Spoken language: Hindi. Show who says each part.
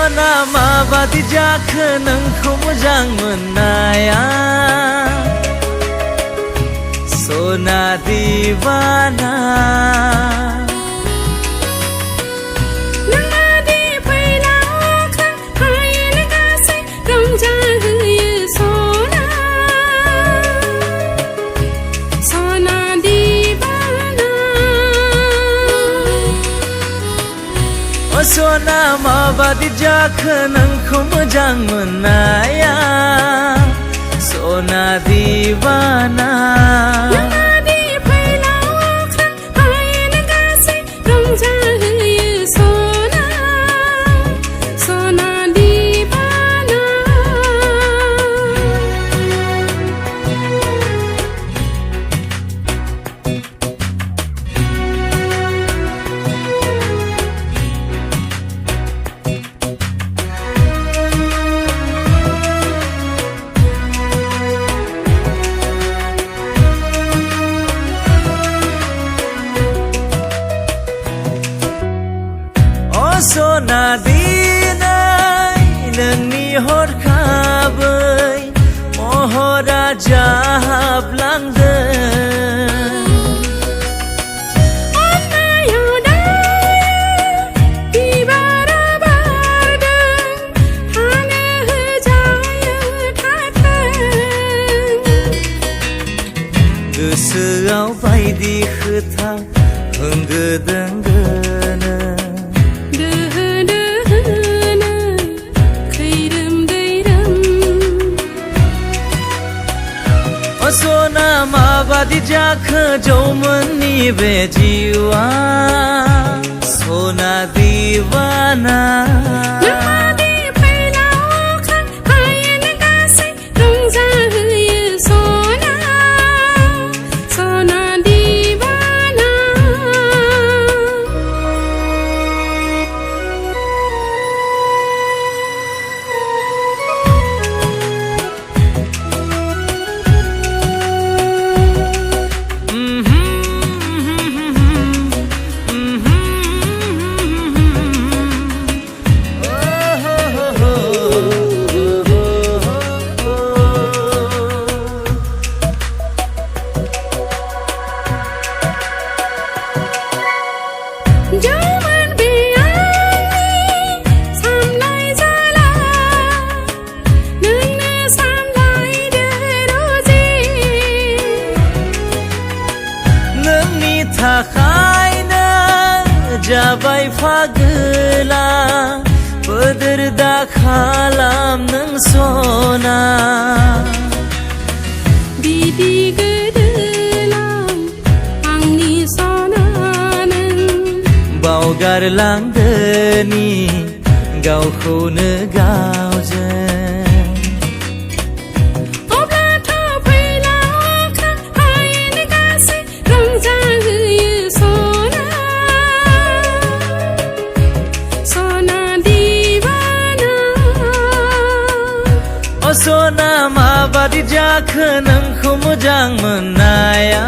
Speaker 1: सना माबादि जाखो नोंखौ मोजां मोननाया सना दिवाना सना माबादि जाखो नोंखौ मोजां मोननाया सना दिवाना सना दिनै नोंनि हरखाबै महरा जाहाबलांदों गोसोआव बायदि खोथा होंगो दोंगोनो सना माबादि जाखो जौमोननि बे जिउआ सना दिवाना थाखायनो जाबाय फागोला बोदोर दा खालाम नों सना
Speaker 2: बिदि गोदोलां आंनि सना नों
Speaker 1: बावगारलांदोनि गावखौनो गावजों सना माबादि जाखो नोंखौ मोजां मोननाया